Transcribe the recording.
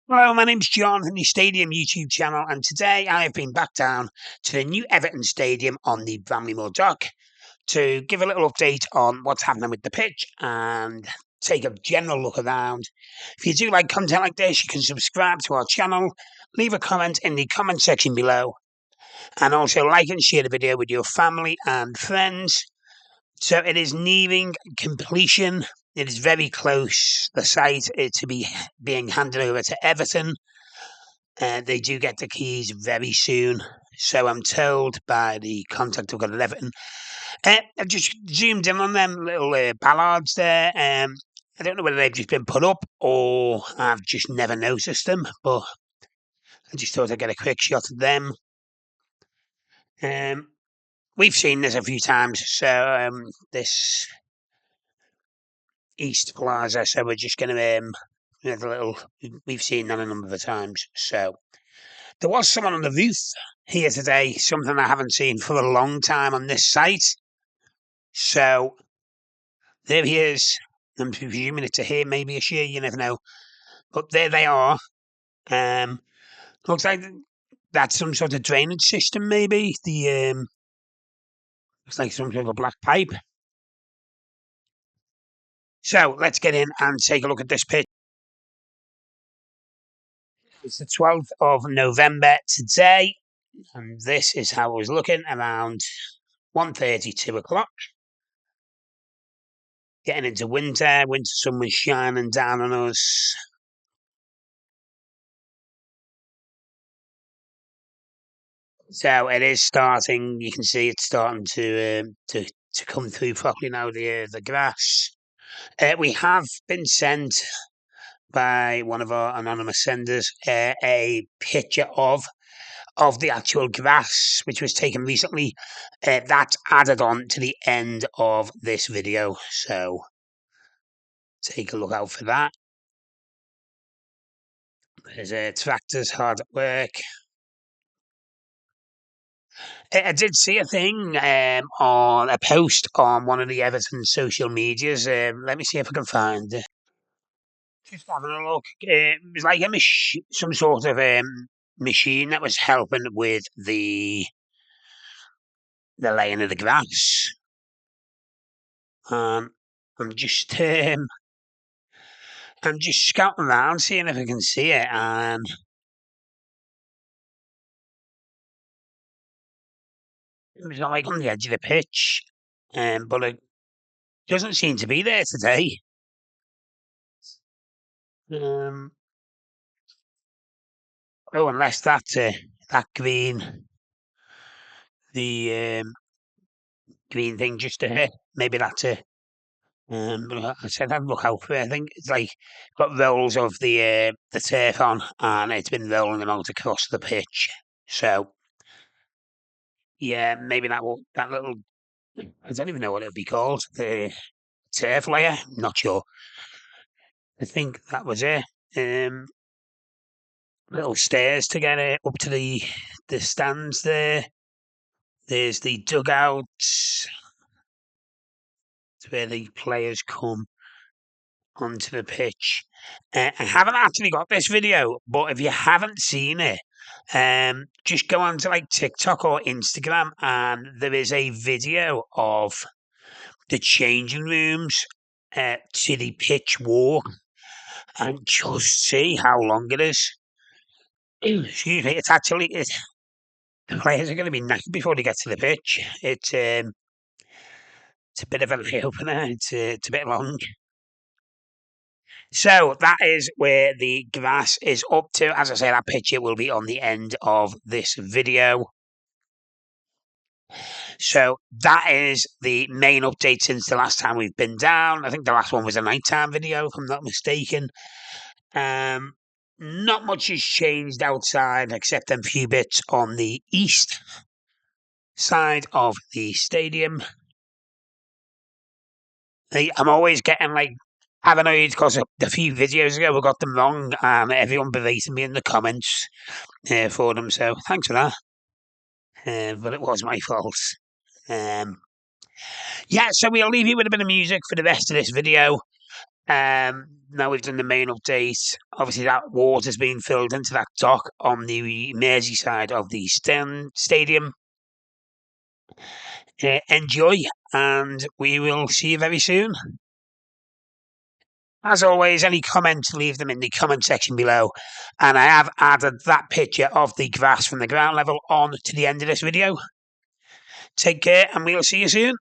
Hello, my name's John from the Stadium YouTube channel, and today I have been back down to the new Everton Stadium on the Bramley Moore dock to give a little update on what's happening with the pitch and take a general look around. If you do like content like this, you can subscribe to our channel, leave a comment in the comment section below, and also like and share the video with your family and friends. So it is nearing completion. It is very close. The site is to be being handed over to Everton. They do get the keys very soon. So I'm told by the contact I've got at Everton. I've just zoomed in on them little ballards there. I don't know whether they've just been put up or I've just never noticed them, but I just thought I'd get a quick shot of them. We've seen this a few times. So this East Plaza. So we're just going to we've seen that a number of times. So there was someone on the roof here today, something I haven't seen for a long time on this site. So there he is. I'm presuming it's a here, maybe a she, you never know. But there they are. Looks like that's some sort of drainage system, maybe. Looks like some sort of a black pipe. So let's get in and take a look at this pitch. It's the 12th of November today, and this is how it was looking around 1:30, 2 o'clock. Getting into winter sun was shining down on us. So it is starting. You can see it's starting to come through properly now. The grass. We have been sent by one of our anonymous senders a picture of the actual grass, which was taken recently. That's added on to the end of this video. So take a look out for that. There's tractors hard at work. I did see a thing on a post on one of the Everton social medias. Let me see if I can find it. Just having a look. It was like some sort of machine that was helping with the laying of the grass. I'm just I'm just scouting around, seeing if I can see it, and it was like on the edge of the pitch, but it doesn't seem to be there today. Oh, unless that's that green, the green thing just there. Maybe that's it. But I said I'd look out for it. I think it's like got rolls of the turf on, and it's been rolling them out across the pitch. So yeah, maybe that little. I don't even know what it'd be called. The turf layer. Not sure. I think that was it. Little stairs to get it up to the stands there. There's the dugouts. It's where the players come onto the pitch. I haven't actually got this video, but if you haven't seen it, just go on to like TikTok or Instagram, and there is a video of the changing rooms to the pitch walk, and just see how long it is. Excuse me, the players are going to be knackered before they get to the pitch. It's a bit of an eye opener. It's a bit long. So that is where the grass is up to. As I say, that picture will be on the end of this video. So that is the main update since the last time we've been down. I think the last one was a nighttime video, if I'm not mistaken. Not much has changed outside except a few bits on the east side of the stadium. I'm always getting like paranoid because a few videos ago we got them wrong and everyone berating me in the comments for them. So thanks for that. But it was my fault. Yeah, so we'll leave you with a bit of music for the rest of this video. Now we've done the main update. Obviously, that water's been filled into that dock on the Mersey side of the stadium. Enjoy, and we will see you very soon. As always, any comments, leave them in the comment section below. And I have added that picture of the grass from the ground level on to the end of this video. Take care, and we'll see you soon.